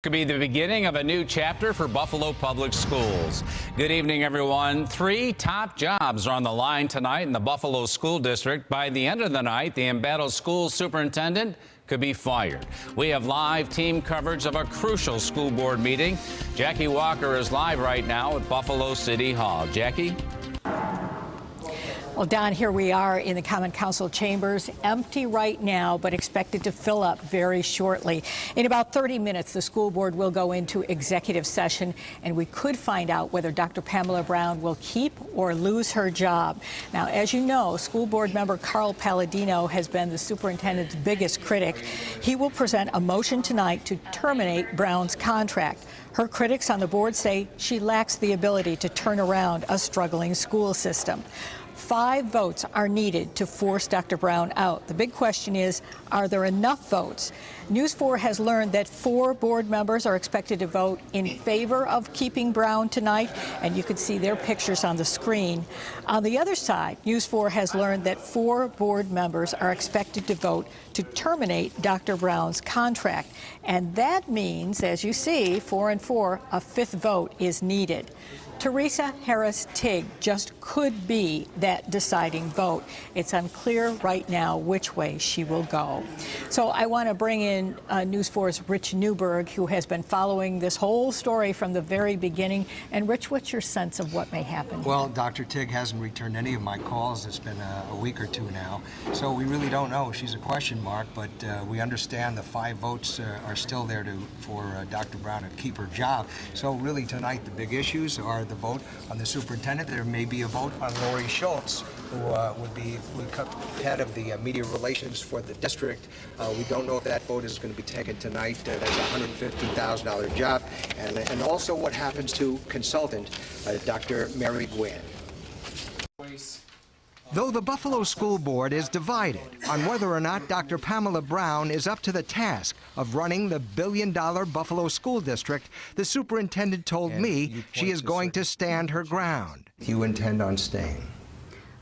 Could be the beginning of a new chapter for Buffalo Public Schools. Good evening, everyone. 3 top jobs are on the line tonight in the Buffalo School District. By the end of the night, the embattled school superintendent could be fired. We have live team coverage of a crucial school board meeting. Jackie Walker is live right now at Buffalo City Hall. Jackie? Well, Don, here we are in the Common Council chambers, empty right now, but expected to fill up very shortly. In about 30 minutes, the school board will go into executive session, and we could find out whether Dr. Pamela Brown will keep or lose her job. Now, as you know, school board member Carl Palladino has been the superintendent's biggest critic. He will present a motion tonight to terminate Brown's contract. Her critics on the board say she lacks the ability to turn around a struggling school system. 5 votes are needed to force Dr. Brown out. The big question is, are there enough votes? News 4 has learned that 4 board members are expected to vote in favor of keeping Brown tonight, and you can see their pictures on the screen. On the other side, News 4 has learned that 4 board members are expected to vote to terminate Dr. Brown's contract. And that means, as you see, 4 and 4, a 5th vote is needed. Teresa Harris-Tigg just could be that deciding vote. It's unclear right now which way she will go. So I want to bring in News 4's Rich Newberg, who has been following this whole story from the very beginning. And Rich, what's your sense of what may happen? Well, Dr. Tigg hasn't returned any of my calls. It's been a week or 2 now. So we really don't know. She's a question mark, but we understand the 5 votes are still there for Dr. Brown to keep her job. So really tonight the big issues are the vote on the superintendent. There may be a vote on Lori Schultz, who would be head of the media relations for the district. We don't know if that vote is going to be taken tonight. That's a $150,000 job. And also what happens to consultant Dr. Mary Gwynn. Though the Buffalo School Board is divided on whether or not Dr. Pamela Brown is up to the task of running the billion-dollar Buffalo School District, the superintendent told me she is going to stand her ground. You intend on staying?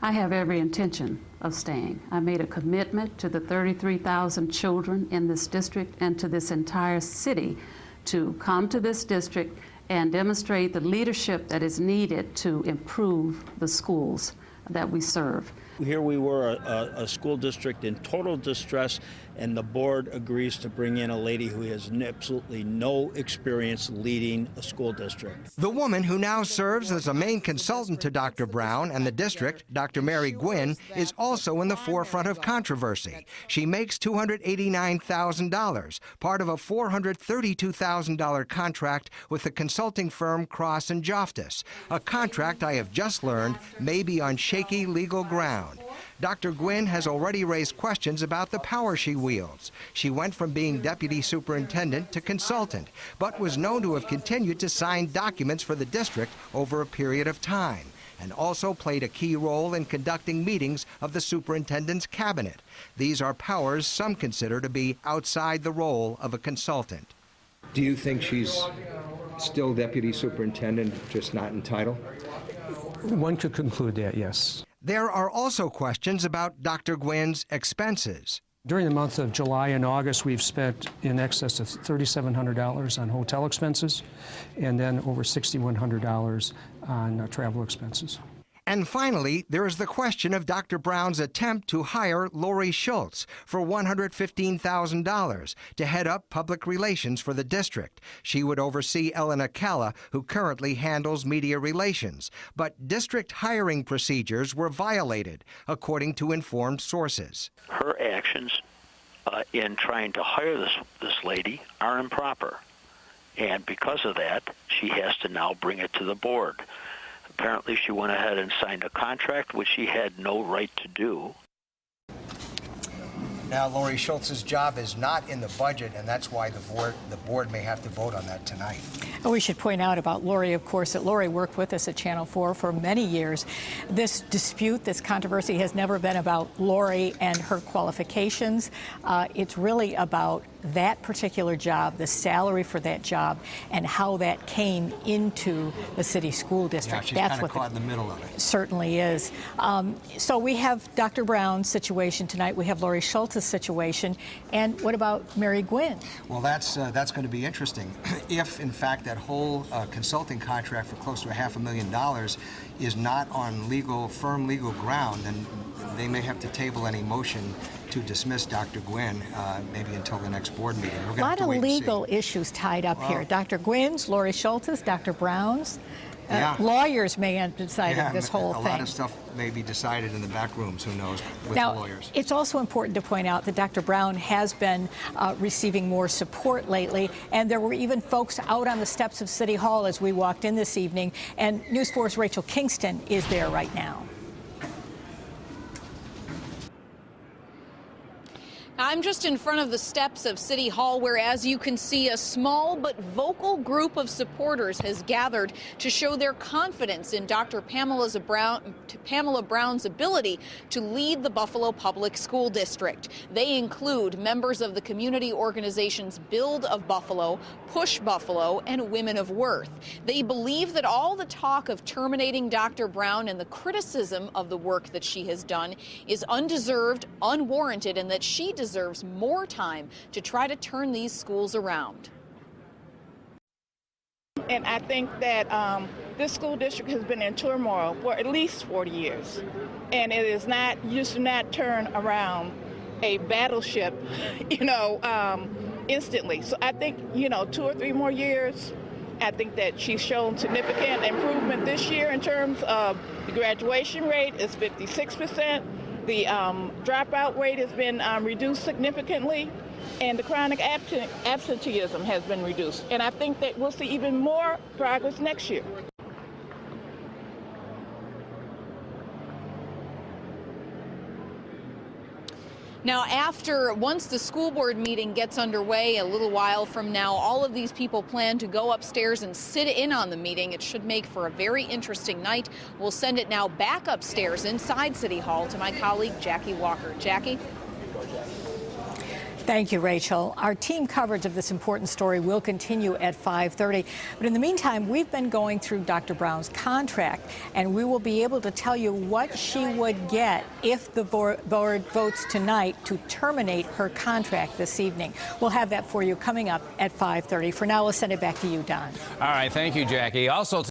I have every intention of staying. I made a commitment to the 33,000 children in this district and to this entire city to come to this district and demonstrate the leadership that is needed to improve the schools that we serve. Here we were, a school district in total distress, and the board agrees to bring in a lady who has absolutely no experience leading a school district. The woman who now serves as a main consultant to Dr. Brown and the district, Dr. Mary Gwynn, is also in the forefront of controversy. She makes $289,000, part of a $432,000 contract with the consulting firm Cross & Joftis, a contract I have just learned may be on shaky legal ground. Dr. Gwynn has already raised questions about the power she wields. She went from being deputy superintendent to consultant, but was known to have continued to sign documents for the district over a period of time, and also played a key role in conducting meetings of the superintendent's cabinet. These are powers some consider to be outside the role of a consultant. Do you think she's still deputy superintendent, just not in title? One could conclude that, yes. There are also questions about Dr. Gwynn's expenses. During the month of July and August, we've spent in excess of $3,700 on hotel expenses and then over $6,100 on travel expenses. And finally, there is the question of Dr. Brown's attempt to hire Lori Schultz for $115,000 to head up public relations for the district. She would oversee Elena Calla, who currently handles media relations. But district hiring procedures were violated, according to informed sources. Her actions in trying to hire this lady are improper. And because of that, she has to now bring it to the board. Apparently, she went ahead and signed a contract, which she had no right to do. Now, Lori Schultz's job is not in the budget, and that's why the board may have to vote on that tonight. And we should point out about Lori, of course, that Lori worked with us at Channel 4 for many years. This dispute, this controversy has never been about Lori and her qualifications. It's really about that particular job, the salary for that job, and how that came into the city school district. Yeah, she's kind of caught in the middle of it. Certainly is. So we have Dr. Brown's situation tonight. We have Lori Schultz's situation. And what about Mary Gwynn? Well, that's going to be interesting. If, in fact, that whole consulting contract for close to $500,000 is not on firm legal ground, then they may have to table any motion to dismiss Dr. Gwynn, maybe until the next board meeting. We're A lot of legal issues tied up here. Dr. Gwynn's, Lori Schultz's, Dr. Brown's. Lawyers may have decided this whole thing. A lot of stuff may be decided in the back rooms, who knows, with now, the lawyers. It's also important to point out that Dr. Brown has been receiving more support lately, and there were even folks out on the steps of City Hall as we walked in this evening, and News 4's Rachel Kingston is there right now. I'm just in front of the steps of City Hall, where, as you can see, a small but vocal group of supporters has gathered to show their confidence in Dr. Pamela Brown's ability to lead the Buffalo Public School District. They include members of the community organizations Build of Buffalo, Push Buffalo, and Women of Worth. They believe that all the talk of terminating Dr. Brown and the criticism of the work that she has done is undeserved, unwarranted, and that she deserves more time to try to turn these schools around. And I think that this school district has been in turmoil for at least 40 years. And it is not, you should not turn around a battleship, instantly. So I think, 2 or 3 more years. I think that she's shown significant improvement this year in terms of the graduation rate is 56%. The dropout rate has been reduced significantly, and the chronic absenteeism has been reduced. And I think that we'll see even more progress next year. Now, once the school board meeting gets underway a little while from now, all of these people plan to go upstairs and sit in on the meeting. It should make for a very interesting night. We'll send it now back upstairs inside City Hall to my colleague, Jackie Walker. Jackie? Thank you, Rachel. Our team coverage of this important story will continue at 5:30. But in the meantime, we've been going through Dr. Brown's contract, and we will be able to tell you what she would get if the board votes tonight to terminate her contract this evening. We'll have that for you coming up at 5:30. For now, we'll send it back to you, Don. All right. Thank you, Jackie. Also,